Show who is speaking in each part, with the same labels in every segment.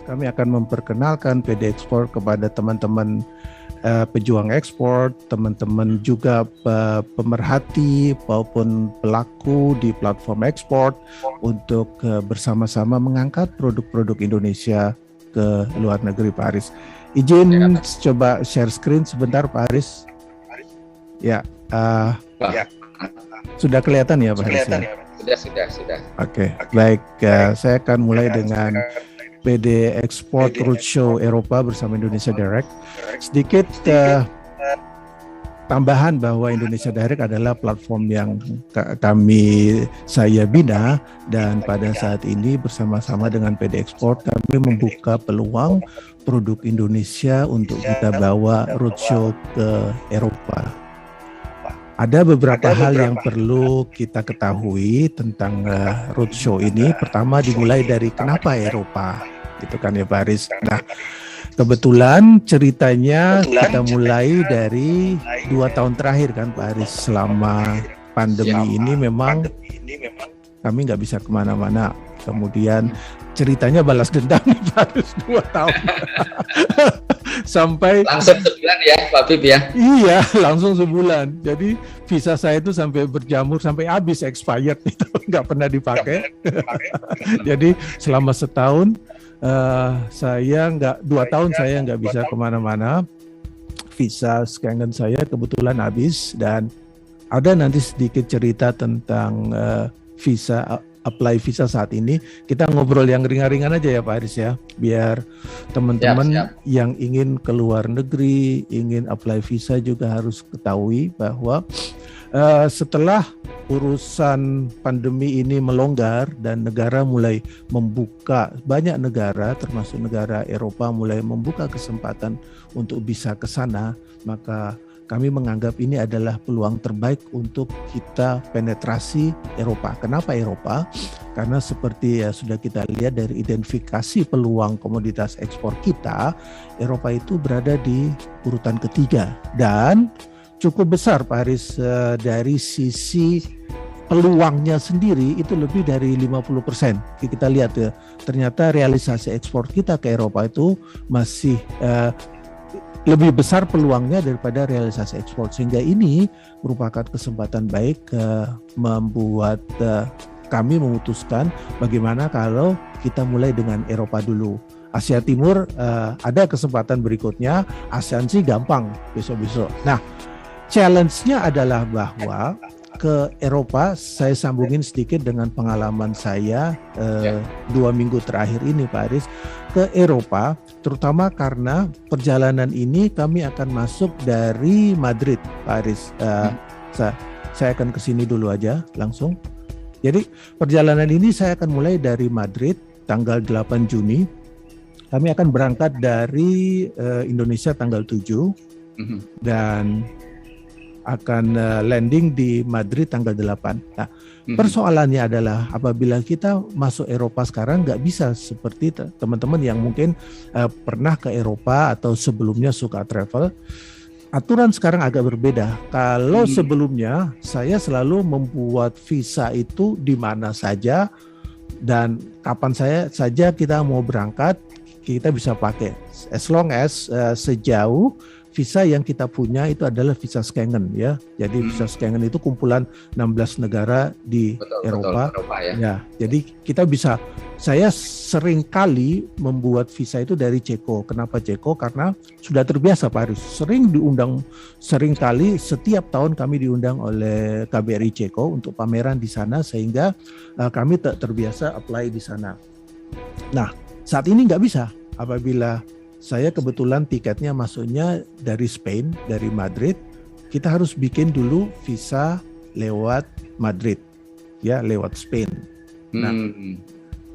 Speaker 1: kami akan memperkenalkan PD Ekspor kepada teman-teman pejuang ekspor, teman-teman juga pemerhati maupun pelaku di platform ekspor untuk bersama-sama mengangkat produk-produk Indonesia ke luar negeri, Pak Aris. Izin coba share screen sebentar, Pak Aris. Ya, sudah kelihatan ya, Pak Aris?
Speaker 2: Sudah.
Speaker 1: Oke, baik. Saya akan mulai dengan PD Export Roadshow Eropa bersama Indonesia Direct. Sedikit tambahan bahwa Indonesia Direct adalah platform yang saya bina, dan pada saat ini bersama-sama dengan PD Export kami membuka peluang produk Indonesia untuk kita bawa roadshow ke Eropa. Ada beberapa hal yang perlu kita ketahui tentang roadshow ini. Pertama, dimulai dari kenapa Eropa, gitu kan ya Pak Aris. Nah, kebetulan ceritanya kita mulai dari 2 tahun terakhir kan Pak Aris. Selama pandemi ini memang kami nggak bisa kemana-mana. Kemudian ceritanya balas dendam Pak Aris 2 tahun. Sampai
Speaker 2: langsung sebulan ya Pak Bib ya.
Speaker 1: Iya, langsung sebulan. Jadi visa saya itu sampai berjamur, sampai habis, expired itu, nggak pernah dipakai. Jadi selama setahun saya 2 tahun saya nggak bisa kemana-mana. Visa Schengen saya kebetulan habis, dan ada nanti sedikit cerita tentang apply visa saat ini. Kita ngobrol yang ringan-ringan aja ya Pak Aris ya, biar teman-teman yang ingin ke luar negeri, ingin apply visa juga harus ketahui bahwa setelah urusan pandemi ini melonggar dan negara mulai membuka, banyak negara termasuk negara Eropa mulai membuka kesempatan untuk bisa ke sana, maka kami menganggap ini adalah peluang terbaik untuk kita penetrasi Eropa. Kenapa Eropa? Karena seperti ya sudah kita lihat dari identifikasi peluang komoditas ekspor kita, Eropa itu berada di urutan ketiga dan cukup besar Pak Aris. Dari sisi peluangnya sendiri itu lebih dari 50%. Kita lihat ya, ternyata realisasi ekspor kita ke Eropa itu masih lebih besar peluangnya daripada realisasi ekspor, sehingga ini merupakan kesempatan baik membuat kami memutuskan bagaimana kalau kita mulai dengan Eropa dulu. Asia Timur ada kesempatan berikutnya, ASEAN sih gampang besok-besok. Nah, challenge-nya adalah bahwa ke Eropa, saya sambungin sedikit dengan pengalaman saya 2 minggu terakhir ini Pak Aris, ke Eropa, terutama karena perjalanan ini kami akan masuk dari Madrid Pak Aris. Saya akan ke sini dulu aja langsung. Jadi perjalanan ini saya akan mulai dari Madrid tanggal 8 Juni. Kami akan berangkat dari Indonesia tanggal 7 dan akan landing di Madrid tanggal 8. Nah, persoalannya adalah apabila kita masuk Eropa sekarang nggak bisa seperti teman-teman yang mungkin pernah ke Eropa atau sebelumnya suka travel. Aturan sekarang agak berbeda. Kalau sebelumnya saya selalu membuat visa itu di mana saja dan kapan saja kita mau berangkat, kita bisa pakai. As long as sejauh visa yang kita punya itu adalah visa Schengen ya. Jadi visa Schengen itu kumpulan 16 negara di Eropa. Ya, jadi kita bisa, saya sering kali membuat visa itu dari Ceko. Kenapa Ceko? Karena sudah terbiasa Pak Aris. Sering kali setiap tahun kami diundang oleh KBRI Ceko untuk pameran di sana, sehingga kami terbiasa apply di sana. Nah, saat ini nggak bisa. Apabila saya kebetulan tiketnya masuknya dari Spain, dari Madrid, kita harus bikin dulu visa lewat Madrid, ya lewat Spain. Nah,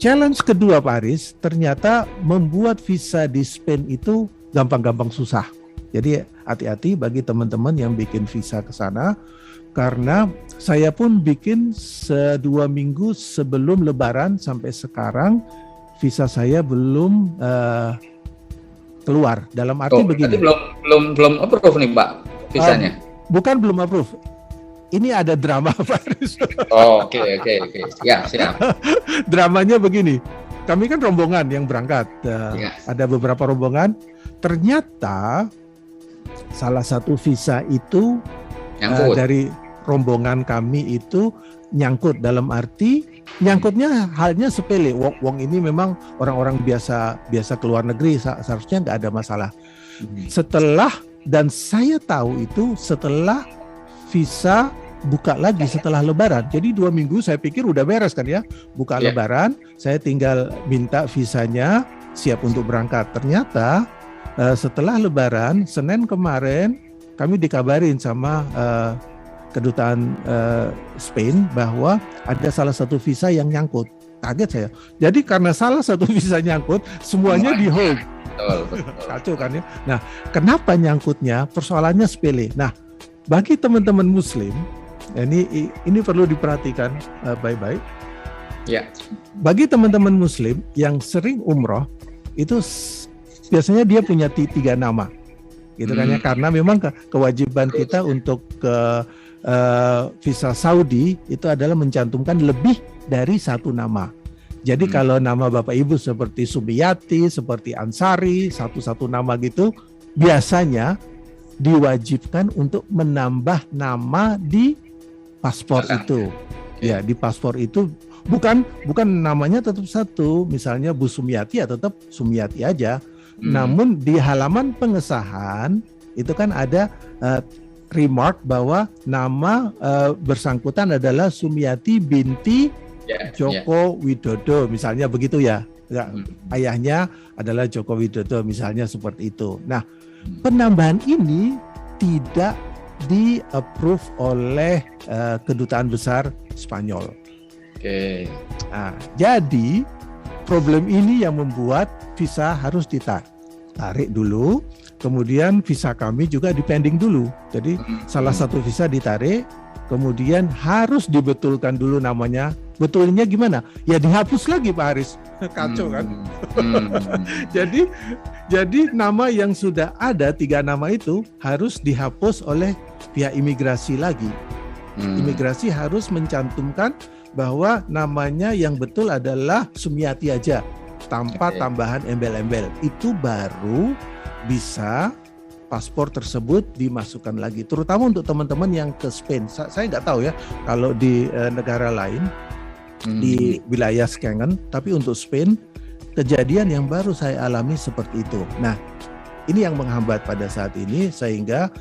Speaker 1: challenge kedua Pak Aris, ternyata membuat visa di Spain itu gampang-gampang susah. Jadi hati-hati bagi teman-teman yang bikin visa ke sana, karena saya pun bikin 2 minggu sebelum Lebaran sampai sekarang visa saya belum keluar. Dalam arti begini.
Speaker 2: Belum approve nih Pak visanya.
Speaker 1: Bukan belum approve. Ini ada drama Pak Aris.
Speaker 2: Oke. Ya, siap.
Speaker 1: Dramanya begini. kami kan rombongan yang berangkat. Ada beberapa rombongan. Ternyata salah satu visa itu dari rombongan kami itu nyangkut, dalam arti nyangkutnya halnya sepele. Wong ini memang orang-orang biasa keluar negeri, seharusnya nggak ada masalah. Setelah, dan saya tahu itu setelah visa buka lagi setelah Lebaran. Jadi 2 minggu saya pikir udah beres kan ya, buka Lebaran, saya tinggal minta visanya, siap untuk berangkat. Ternyata setelah Lebaran, Senin kemarin kami dikabarin sama kedutaan Spain bahwa ada salah satu visa yang nyangkut. Kaget saya. Jadi karena salah satu visa nyangkut, semuanya di hold. Betul. Kacau kan ya. Nah, kenapa nyangkutnya? Persoalannya sepele. Nah, bagi teman-teman Muslim, ini perlu diperhatikan baik-baik. Ya. Bagi teman-teman Muslim yang sering umroh, itu biasanya dia punya 3 nama, gitu kan ya. Karena memang kewajiban kita untuk ke visa Saudi itu adalah mencantumkan lebih dari 1 nama. Jadi kalau nama Bapak Ibu seperti Sumiyati, seperti Ansari, satu nama gitu, biasanya diwajibkan untuk menambah nama di paspor itu. Ya, di paspor itu bukan namanya tetap satu. Misalnya Bu Sumiyati ya tetap Sumiyati aja. Namun di halaman pengesahan itu kan ada remark bahwa nama bersangkutan adalah Sumiyati binti Joko Widodo, misalnya begitu ya. Ayahnya adalah Joko Widodo, misalnya seperti itu. Nah, penambahan ini tidak di-approve oleh Kedutaan Besar Spanyol. Nah, jadi problem ini yang membuat visa harus ditarik dulu, kemudian visa kami juga dipending dulu. Jadi salah satu visa ditarik, kemudian harus dibetulkan dulu namanya. Betulnya gimana? Ya dihapus lagi Pak Haris. Kacau kan? Jadi nama yang sudah ada 3 nama itu harus dihapus oleh pihak imigrasi lagi. Imigrasi harus mencantumkan bahwa namanya yang betul adalah Sumiyati aja, tanpa tambahan embel-embel. Itu baru bisa paspor tersebut dimasukkan lagi. Terutama untuk teman-teman yang ke Spain. Saya nggak tahu ya kalau di negara lain, di wilayah Schengen, tapi untuk Spain kejadian yang baru saya alami seperti itu. Nah, ini yang menghambat pada saat ini, sehingga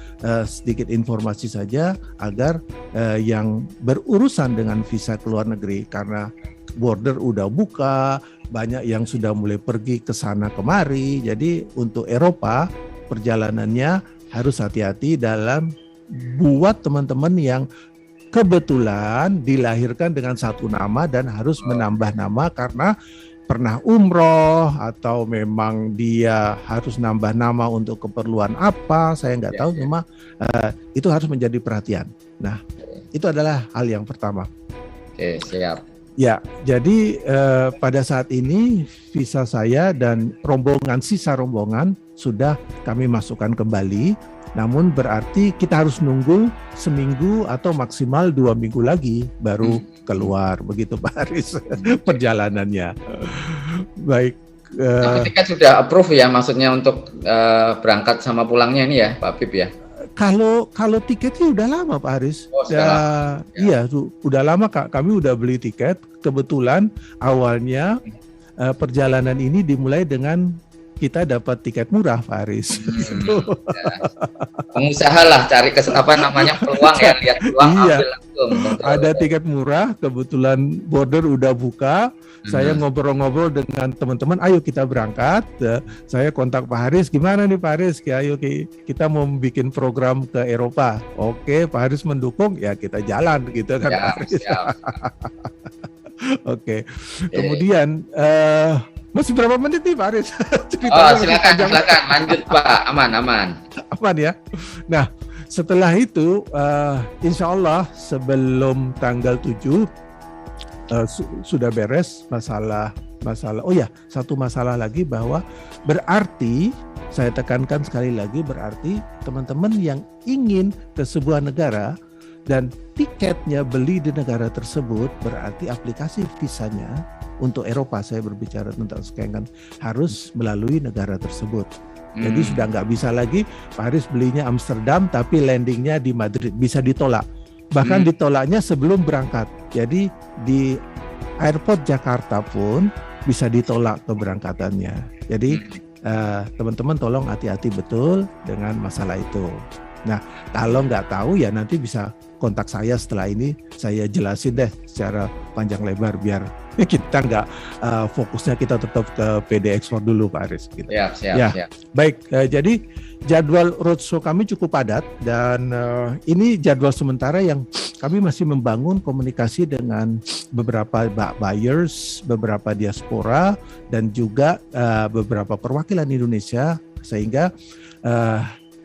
Speaker 1: sedikit informasi saja agar yang berurusan dengan visa keluar negeri, karena border udah buka, banyak yang sudah mulai pergi ke sana kemari. Jadi untuk Eropa perjalanannya harus hati-hati dalam buat teman-teman yang kebetulan dilahirkan dengan 1 nama dan harus menambah nama karena pernah umroh atau memang dia harus nambah nama untuk keperluan apa, saya nggak tahu, cuma itu harus menjadi perhatian. Nah, itu adalah hal yang pertama.
Speaker 2: Oke, siap.
Speaker 1: Ya, jadi pada saat ini visa saya dan sisa rombongan sudah kami masukkan kembali. Namun berarti kita harus nunggu seminggu atau maksimal 2 minggu lagi baru keluar, begitu Pak Haris perjalanannya. Baik.
Speaker 2: Tiket sudah approve ya, maksudnya untuk berangkat sama pulangnya ini ya Pak Bib ya?
Speaker 1: Kalau tiketnya udah lama Pak Haris. Iya, udah lama Kak. Kami udah beli tiket. Kebetulan awalnya perjalanan ini dimulai dengan kita dapat tiket murah Pak Haris.
Speaker 2: Pengusaha lah cari peluang ya, lihat peluang ambil langsung.
Speaker 1: Ada tiket murah, kebetulan border udah buka. Saya ngobrol-ngobrol dengan teman-teman, ayo kita berangkat. Saya kontak Pak Haris, gimana nih Pak Haris? Ayo kita mau bikin program ke Eropa. Oke, Pak Haris mendukung, ya kita jalan gitu kan Pak Haris. Oke. Kemudian masih berapa menit nih Pak Haris?
Speaker 2: Silakan lanjut Pak, aman.
Speaker 1: Aman ya. Nah, setelah itu insya Allah sebelum tanggal 7 sudah beres masalah. Oh ya, satu masalah lagi, bahwa berarti saya tekankan sekali lagi, berarti teman-teman yang ingin ke sebuah negara dan tiketnya beli di negara tersebut, berarti aplikasi visanya untuk Eropa, saya berbicara tentang Schengen, harus melalui negara tersebut. Jadi sudah nggak bisa lagi Pak Haris belinya Amsterdam tapi landingnya di Madrid, bisa ditolak. Bahkan ditolaknya sebelum berangkat. Jadi di airport Jakarta pun bisa ditolak keberangkatannya. Jadi teman-teman tolong hati-hati betul dengan masalah itu. Nah, kalau nggak tahu ya nanti bisa kontak saya setelah ini, saya jelasin deh secara panjang lebar biar kita nggak fokusnya kita tetap ke PD Export dulu Pak Haris. Gitu.
Speaker 2: Siap.
Speaker 1: Baik, jadi jadwal roadshow kami cukup padat dan ini jadwal sementara yang kami masih membangun komunikasi dengan beberapa buyers, beberapa diaspora dan juga beberapa perwakilan Indonesia sehingga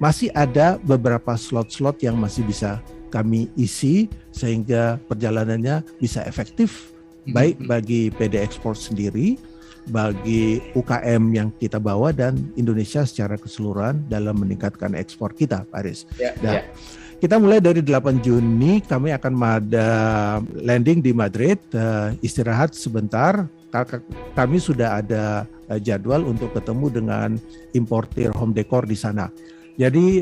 Speaker 1: masih ada beberapa slot-slot yang masih bisa kami isi sehingga perjalanannya bisa efektif baik bagi PD Export sendiri, bagi UKM yang kita bawa dan Indonesia secara keseluruhan dalam meningkatkan ekspor kita, Pak Haris. Kita mulai dari 8 Juni kami akan ada landing di Madrid, istirahat sebentar. Kami sudah ada jadwal untuk ketemu dengan importir home decor di sana. Jadi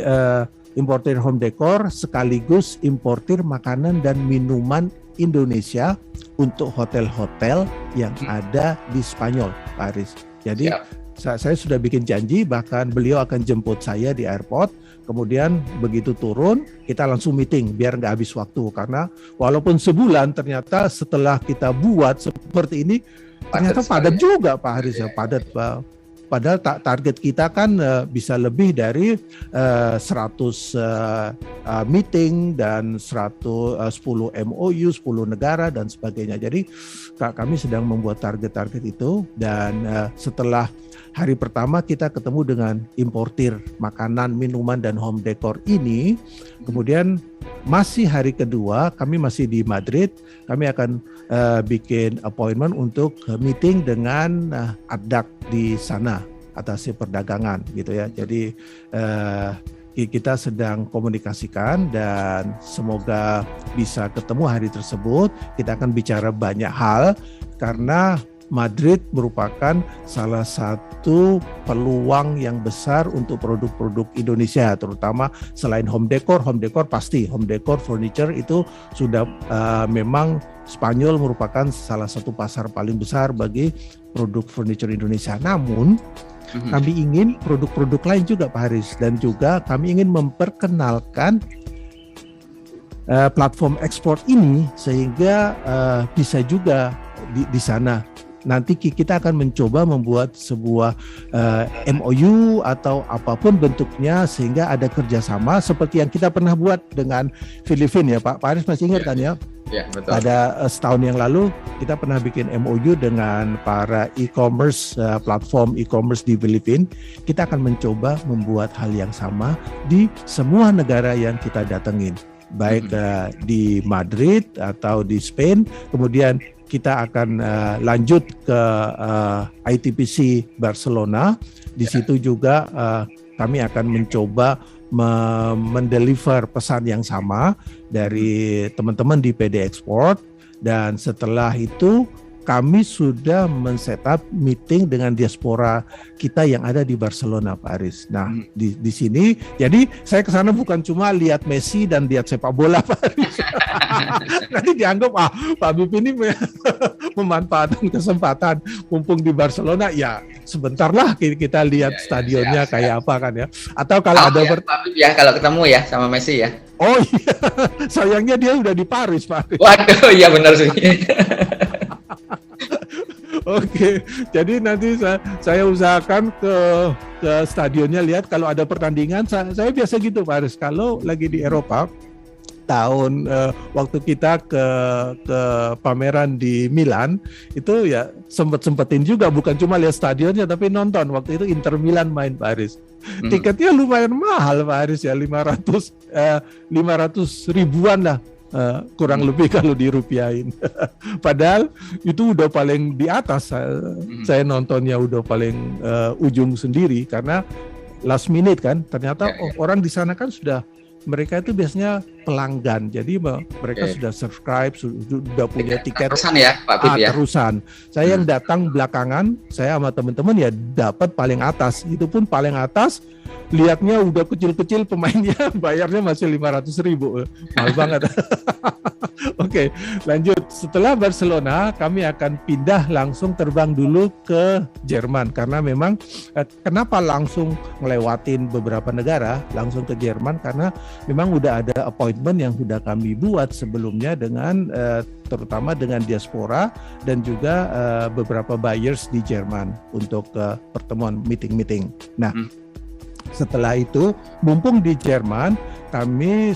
Speaker 1: importir home decor sekaligus importir makanan dan minuman Indonesia untuk hotel-hotel yang ada di Spanyol, Pak Haris. Jadi saya sudah bikin janji, bahkan beliau akan jemput saya di airport. Kemudian begitu turun, kita langsung meeting biar nggak habis waktu. Karena walaupun sebulan, ternyata setelah kita buat seperti ini, ternyata padat juga Pak Haris, padat Pak. Padahal target kita kan bisa lebih dari 100 meeting dan 10 MOU, 10 negara dan sebagainya. Jadi kami sedang membuat target-target itu dan setelah hari pertama kita ketemu dengan importir makanan, minuman dan home decor ini. Kemudian masih hari kedua kami masih di Madrid, kami akan bikin appointment untuk meeting dengan ADDAC di sana, atasi perdagangan gitu ya. Jadi kita sedang komunikasikan dan semoga bisa ketemu hari tersebut. Kita akan bicara banyak hal karena Madrid merupakan salah satu peluang yang besar untuk produk-produk Indonesia, terutama selain home decor pasti, home decor furniture itu sudah memang Spanyol merupakan salah satu pasar paling besar bagi produk furniture Indonesia. Namun kami ingin produk-produk lain juga Pak Haris, dan juga kami ingin memperkenalkan platform ekspor ini sehingga bisa juga di sana. Nanti kita akan mencoba membuat sebuah MOU atau apapun bentuknya sehingga ada kerjasama seperti yang kita pernah buat dengan Filipina ya Pak. Pak Haris masih ingat kan ya?
Speaker 2: Ya, betul.
Speaker 1: Pada setahun yang lalu kita pernah bikin MOU dengan para e-commerce, platform e-commerce di Filipina. Kita akan mencoba membuat hal yang sama di semua negara yang kita datengin. Baik di Madrid atau di Spain, kemudian kita akan lanjut ke ITPC Barcelona. Di situ juga kami akan mencoba mendeliver pesan yang sama dari teman-teman di PD Export. Dan setelah itu kami sudah men-setup meeting dengan diaspora kita yang ada di Barcelona, Pak Haris. Nah, di sini, jadi saya ke sana bukan cuma lihat Messi dan lihat sepak bola, Pak Haris. Nanti dianggap, Pak Habib ini memanfaatkan kesempatan mumpung di Barcelona, ya sebentar lah kita lihat stadionnya kayak apa kan ya. Atau kalau ada
Speaker 2: Pak Habib ya, kalau ketemu ya sama Messi ya.
Speaker 1: Oh iya, sayangnya dia udah di Paris, Pak Haris.
Speaker 2: Waduh, iya benar sih.
Speaker 1: Oke, jadi nanti saya usahakan ke stadionnya lihat kalau ada pertandingan. Saya biasa gitu Pak Haris, kalau lagi di Eropa, tahun waktu kita ke pameran di Milan itu ya sempetin juga, bukan cuma lihat stadionnya tapi nonton. Waktu itu Inter Milan main Pak Haris. Tiketnya lumayan mahal Pak Haris ya, 500 ribuan lah. Kurang lebih kalau dirupiahin. Padahal itu udah paling di atas. Saya nontonnya udah paling ujung sendiri karena last minute kan. Ternyata orang di sana kan sudah, mereka itu biasanya pelanggan. Jadi mereka sudah subscribe, sudah punya tiket.
Speaker 2: Terusan ya, Pak Bib ya.
Speaker 1: Terusan. Saya yang datang belakangan, saya sama teman-teman ya dapat paling atas. Itu pun paling atas, lihatnya udah kecil-kecil pemainnya, bayarnya masih 500.000. Mahal banget. Oke, lanjut. Setelah Barcelona, kami akan pindah langsung terbang dulu ke Jerman. Karena memang, kenapa langsung ngelewatin beberapa negara, langsung ke Jerman? Karena memang udah ada appointment yang sudah kami buat sebelumnya dengan, terutama dengan diaspora dan juga beberapa buyers di Jerman untuk pertemuan meeting-meeting. Nah, setelah itu, mumpung di Jerman, kami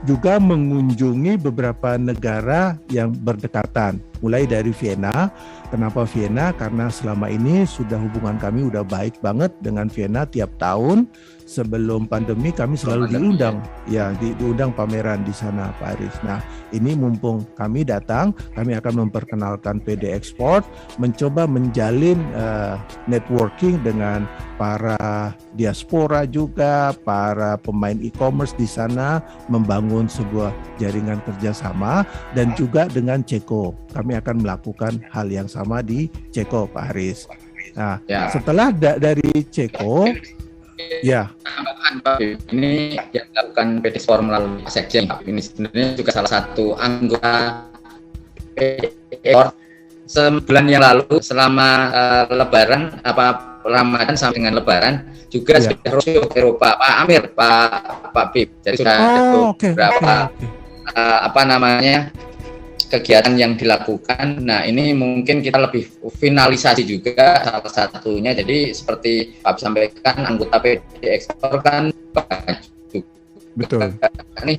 Speaker 1: juga mengunjungi beberapa negara yang berdekatan. Mulai dari Vienna. Kenapa Vienna? Karena selama ini sudah hubungan kami udah baik banget dengan Vienna tiap tahun. Sebelum pandemi kami selalu diundang, ya diundang pameran di sana, Pak Aris. Nah, ini mumpung kami datang, kami akan memperkenalkan PD Export, mencoba menjalin networking dengan para diaspora juga, para pemain e-commerce di sana, membangun sebuah jaringan kerjasama, dan juga dengan Ceko. Kami akan melakukan hal yang sama di Ceko, Pak Haris. Nah, setelah dari Ceko, ya.
Speaker 2: Ini yang dilakukan PD Export melalui Sekjen. Ini sebenarnya juga salah satu anggota PD Export. Sebulan yang lalu selama Lebaran, Ramadan sampai dengan Lebaran juga sudah roadshow ke Eropa, Pak Amir, Pak Bib. Jadi sudah ada beberapa kegiatan yang dilakukan. Nah, ini mungkin kita lebih finalisasi juga salah satunya. Jadi seperti Pak sampaikan, anggota PD Export kan
Speaker 1: betul.
Speaker 2: Ini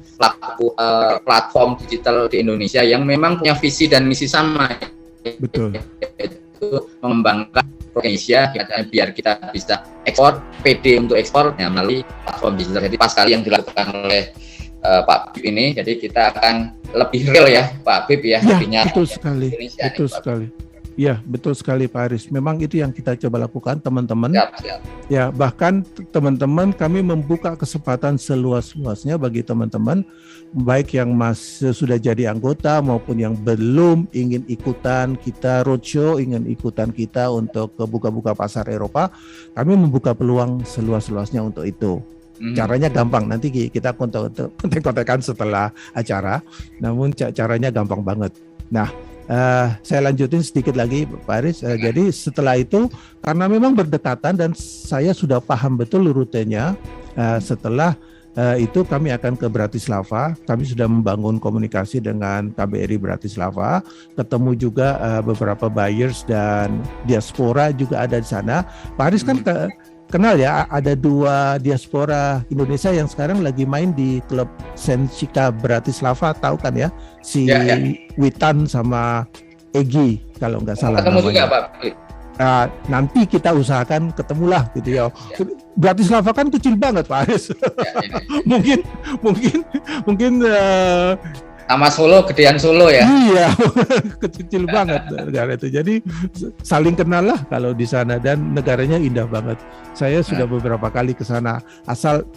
Speaker 2: platform digital di Indonesia yang memang punya visi dan misi sama.
Speaker 1: Betul.
Speaker 2: Itu mengembangkan Indonesia biar kita bisa ekspor, PD untuk ekspor melalui platform digital. Jadi pas kali yang dilakukan oleh Pak Bib ini, jadi kita akan lebih real ya Pak Bib ya.
Speaker 1: Ya, betul sekali. Betul sekali. Ya, betul sekali Pak Aris. Memang itu yang kita coba lakukan teman-teman. Ya, bahkan teman-teman kami membuka kesempatan seluas-luasnya bagi teman-teman, baik yang sudah jadi anggota maupun yang belum ingin ikutan kita roadshow, ingin ikutan kita untuk buka-buka pasar Eropa. Kami membuka peluang seluas-luasnya untuk itu. Caranya gampang, nanti kita kontak-kontakan setelah acara, namun caranya gampang banget. Nah, saya lanjutin sedikit lagi Pak Aris. Jadi setelah itu, karena memang berdekatan dan saya sudah paham betul rutenya, setelah itu kami akan ke Bratislava. Kami sudah membangun komunikasi dengan KBRI Bratislava, ketemu juga beberapa buyers dan diaspora juga ada di sana. Pak Aris kan kenal ya, ada 2 diaspora Indonesia yang sekarang lagi main di klub Senčika Bratislava, tahu kan ya? Si Witan sama Egi kalau nggak salah.
Speaker 2: Ketemu juga Pak.
Speaker 1: Nanti kita usahakan ketemulah gitu ya. Bratislava kan kecil banget Pak Aris. Mungkin
Speaker 2: sama Solo, gedean Solo ya.
Speaker 1: Iya, kecil banget negara itu. Jadi saling kenal lah kalau di sana, dan negaranya indah banget. Saya sudah beberapa kali ke sana. Asal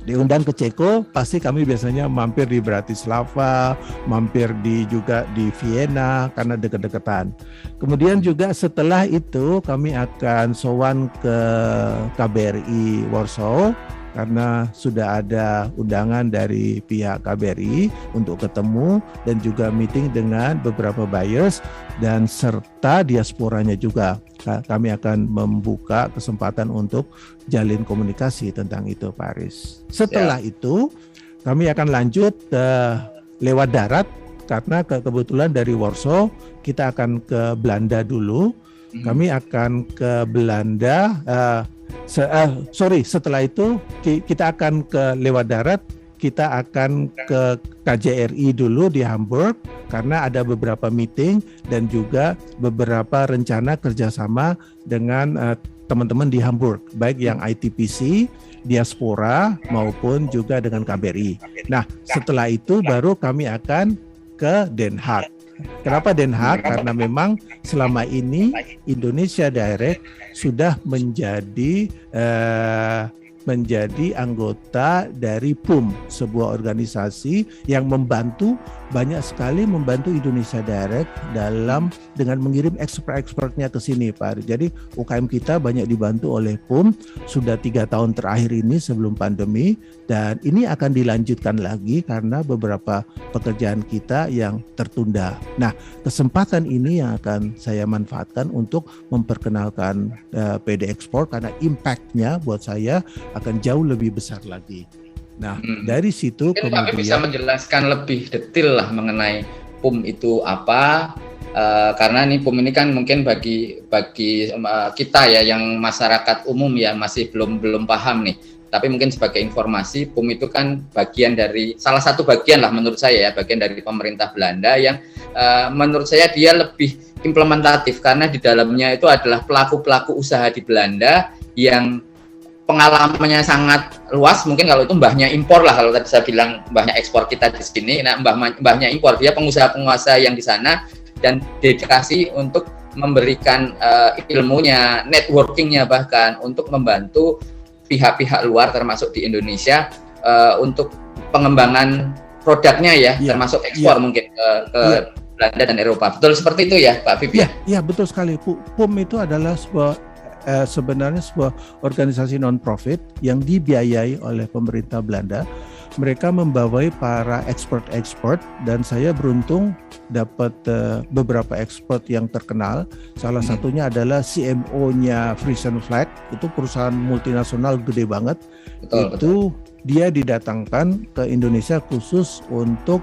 Speaker 1: diundang ke Ceko, pasti kami biasanya mampir di Bratislava, mampir juga di Vienna karena dekat-dekatan. Kemudian juga setelah itu kami akan sowan ke KBRI Warsaw, karena sudah ada undangan dari pihak KBRI untuk ketemu dan juga meeting dengan beberapa buyers dan serta diasporanya juga. Kami akan membuka kesempatan untuk jalin komunikasi tentang itu, Pak Aris. Setelah itu kami akan lanjut lewat darat, karena kebetulan dari Warsaw kita akan ke Belanda dulu. Kami akan ke Belanda. Setelah itu kita akan ke lewat darat, kita akan ke KJRI dulu di Hamburg karena ada beberapa meeting dan juga beberapa rencana kerjasama dengan teman-teman di Hamburg, baik yang ITPC, diaspora maupun juga dengan KBRI. Nah, setelah itu baru kami akan ke Den Haag. Kenapa Den Haag? Karena memang selama ini Indonesia Direct sudah menjadi menjadi anggota dari PUM, sebuah organisasi yang banyak sekali membantu Indonesia Direct dengan mengirim ekspor-ekspornya ke sini, Pak Aris. Jadi UKM kita banyak dibantu oleh PUM sudah 3 tahun terakhir ini sebelum pandemi, dan ini akan dilanjutkan lagi karena beberapa pekerjaan kita yang tertunda. Nah, kesempatan ini yang akan saya manfaatkan untuk memperkenalkan PD Ekspor karena impact-nya buat saya akan jauh lebih besar lagi. Nah, dari situ
Speaker 2: mungkin
Speaker 1: kemudian
Speaker 2: Pak bisa menjelaskan lebih detail lah mengenai PUM itu apa, karena nih PUM ini kan mungkin bagi kita ya yang masyarakat umum ya masih belum paham nih. Tapi mungkin sebagai informasi, PUM itu kan salah satu bagian lah menurut saya ya, bagian dari pemerintah Belanda yang menurut saya dia lebih implementatif karena di dalamnya itu adalah pelaku-pelaku usaha di Belanda yang pengalamannya sangat luas. Mungkin kalau itu mbahnya impor lah, kalau tadi saya bilang mbahnya ekspor kita di sini, nah mbahnya impor, dia pengusaha-pengusaha yang di sana dan dedikasi untuk memberikan ilmunya, networkingnya bahkan untuk membantu pihak-pihak luar termasuk di Indonesia untuk pengembangan produknya ya, termasuk ekspor mungkin ke Belanda dan Eropa. Betul seperti itu ya Pak Vip?
Speaker 1: Ya, betul sekali. PUM itu adalah sebenarnya sebuah organisasi non-profit yang dibiayai oleh pemerintah Belanda. Mereka membawai para ekspor dan saya beruntung dapat beberapa ekspor yang terkenal. Salah satunya adalah CMO-nya Frisian Flag, itu perusahaan multinasional gede banget. Betul. Dia didatangkan ke Indonesia khusus untuk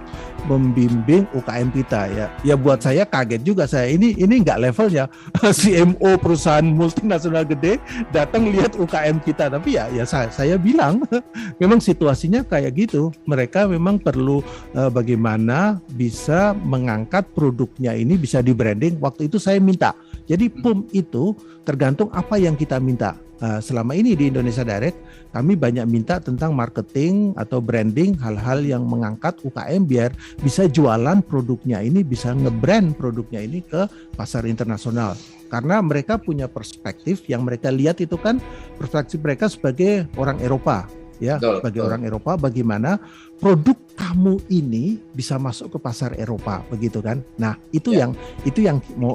Speaker 1: membimbing UKM kita ya. Ya buat saya kaget juga, saya ini nggak levelnya CMO perusahaan multinasional gede datang lihat UKM kita. Tapi ya saya bilang memang situasinya kayak gitu. Mereka memang perlu bagaimana bisa mengangkat produknya ini bisa di branding. Waktu itu saya minta. Jadi PUM itu tergantung apa yang kita minta. Selama ini di Indonesia Direct kami banyak minta tentang marketing atau branding, hal-hal yang mengangkat UKM biar bisa jualan produknya ini, bisa nge-brand produknya ini ke pasar internasional. Karena mereka punya perspektif yang mereka lihat itu kan perspektif mereka sebagai orang Eropa. Ya, sebagai orang Eropa, bagaimana produk kamu ini bisa masuk ke pasar Eropa, begitu kan? Nah, itu yang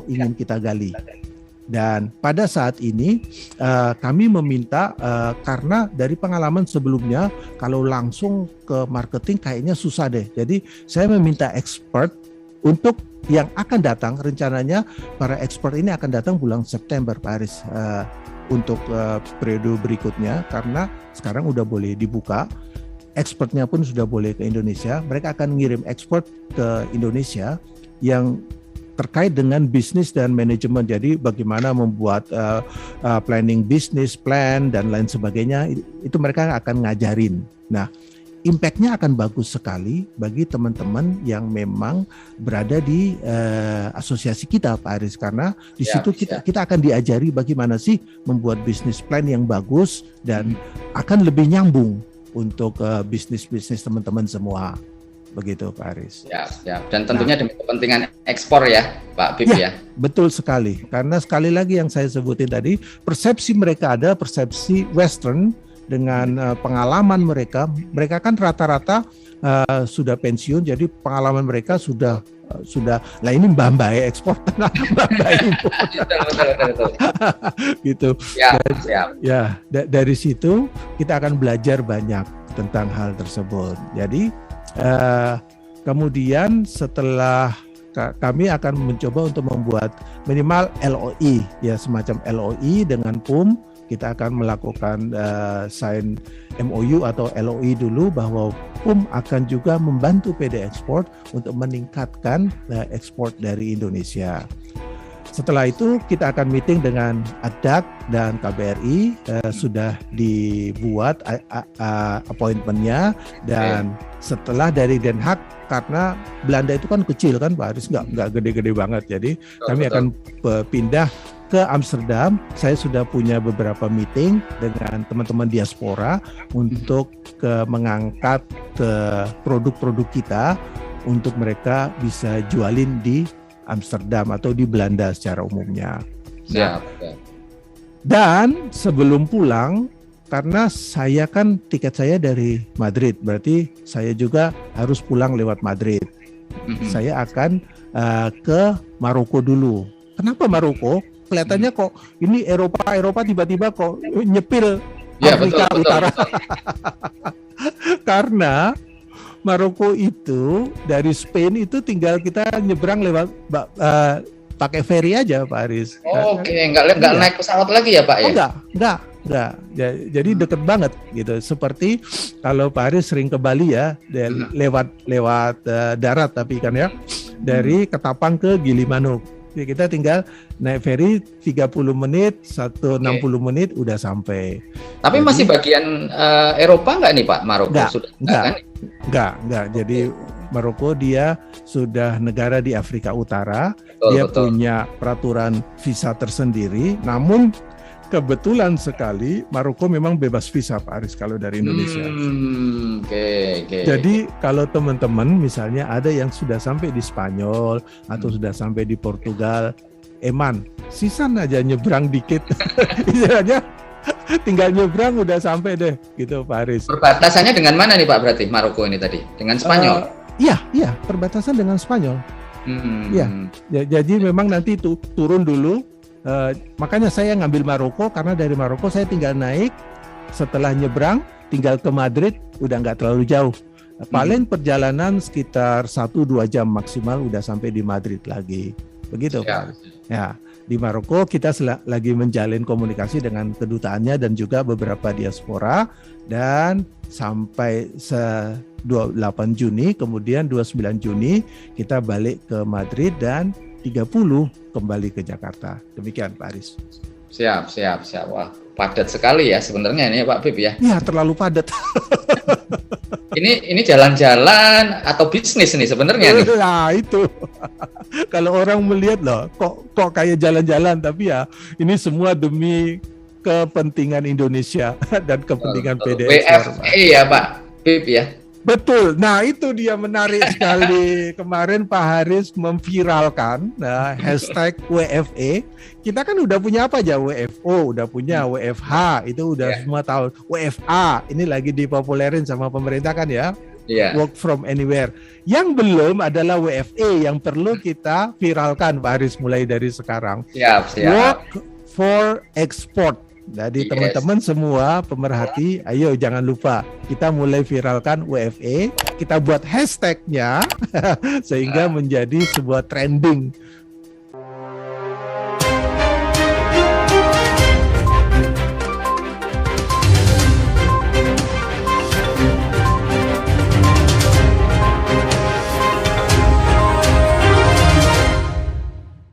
Speaker 1: ingin kita gali. Dan pada saat ini kami meminta karena dari pengalaman sebelumnya kalau langsung ke marketing kayaknya susah deh. Jadi saya meminta expert untuk yang akan datang, rencananya para expert ini akan datang bulan September Pak Aris untuk periode berikutnya karena sekarang udah boleh dibuka. Expertnya pun sudah boleh ke Indonesia. Mereka akan ngirim expert ke Indonesia yang terkait dengan bisnis dan manajemen. Jadi bagaimana membuat planning bisnis, plan dan lain sebagainya, itu mereka akan ngajarin. Nah, impact-nya akan bagus sekali bagi teman-teman yang memang berada di asosiasi kita Pak Aris, karena di situ kita akan diajari bagaimana sih membuat bisnis plan yang bagus dan akan lebih nyambung untuk bisnis-bisnis teman-teman semua. Begitu Pak Aris.
Speaker 2: Ya. Dan tentunya demi kepentingan ekspor ya Pak Bib ya.
Speaker 1: Betul sekali. Karena sekali lagi yang saya sebutin tadi, persepsi mereka ada persepsi Western dengan pengalaman mereka kan rata-rata sudah pensiun, jadi pengalaman mereka sudah lah ini mbak ekspor mbak impor. Betul. Gitu. Ya, dari situ kita akan belajar banyak tentang hal tersebut. Jadi kemudian setelah kami akan mencoba untuk membuat minimal LOI, ya semacam LOI dengan PUM. Kita akan melakukan sign MOU atau LOI dulu bahwa PUM akan juga membantu PD Ekspor untuk meningkatkan ekspor dari Indonesia. Setelah itu kita akan meeting dengan ADAC dan KBRI, sudah dibuat appointment-nya, dan setelah dari Den Haag, karena Belanda itu kan kecil kan Pak Aris, nggak gede-gede banget, jadi kami akan pindah ke Amsterdam. Saya sudah punya beberapa meeting dengan teman-teman diaspora untuk mengangkat produk-produk kita untuk mereka bisa jualin di Amsterdam atau di Belanda secara umumnya. Dan sebelum pulang karena saya kan tiket saya dari Madrid, berarti saya juga harus pulang lewat Madrid. Saya akan ke Maroko dulu. Kenapa Maroko? Kelihatannya kok ini Eropa tiba-tiba kok nyepil Afrika Utara. Betul. Karena Maroko itu dari Spain itu tinggal kita nyebrang lewat pakai ferry aja Pak Aris.
Speaker 2: Oke, nggak naik pesawat lagi ya Pak ya?
Speaker 1: Enggak. Jadi deket banget gitu. Seperti kalau Pak Aris sering ke Bali ya, lewat darat tapi kan ya, dari Ketapang ke Gilimanuk. Jadi kita tinggal naik ferry 30 menit, 60 menit udah sampai.
Speaker 2: Tapi masih bagian Eropa nggak nih Pak Maroko?
Speaker 1: Enggak. Jadi Maroko dia sudah negara di Afrika Utara. Betul. Punya peraturan visa tersendiri. Namun kebetulan sekali Maroko memang bebas visa Pak Aris kalau dari Indonesia. Jadi kalau teman-teman misalnya ada yang sudah sampai di Spanyol atau sudah sampai di Portugal, sisan aja nyebrang dikit. Istilahnya tinggal nyebrang udah sampai deh gitu Pak Aris.
Speaker 2: Perbatasannya dengan mana nih Pak berarti Maroko ini tadi? Dengan Spanyol?
Speaker 1: Iya, perbatasan dengan Spanyol. Jadi memang nanti turun dulu. Makanya saya ngambil Maroko karena dari Maroko saya tinggal naik, setelah nyebrang tinggal ke Madrid, udah nggak terlalu jauh. Paling perjalanan sekitar 1-2 jam maksimal udah sampai di Madrid lagi. Begitu Pak. Ya, di Maroko kita lagi menjalin komunikasi dengan kedutaannya dan juga beberapa diaspora, dan sampai 28 Juni, kemudian 29 Juni kita balik ke Madrid dan 30 kembali ke Jakarta. Demikian Pak Aris.
Speaker 2: Siap. Wah, padat sekali ya sebenarnya ini Pak Bib ya.
Speaker 1: Ya, terlalu padat.
Speaker 2: Ini jalan-jalan atau bisnis nih sebenarnya nih.
Speaker 1: Nah, itu. Kalau orang melihat loh, kok kayak jalan-jalan, tapi ya ini semua demi kepentingan Indonesia dan kepentingan PD Ekspor.
Speaker 2: WFE ya Pak Bib ya.
Speaker 1: Betul. Nah, itu dia menarik sekali. Kemarin Pak Haris memviralkan hashtag WFE. Kita kan udah punya apa aja, WFO, udah punya WFH, itu udah semua tahu. WFA, ini lagi dipopulerin sama pemerintah kan ya. Work from anywhere. Yang belum adalah WFE yang perlu kita viralkan Pak Haris mulai dari sekarang.
Speaker 2: Siap.
Speaker 1: Work for export. Jadi teman-teman semua pemerhati, ayo jangan lupa kita mulai viralkan WFE, kita buat hashtagnya sehingga menjadi sebuah trending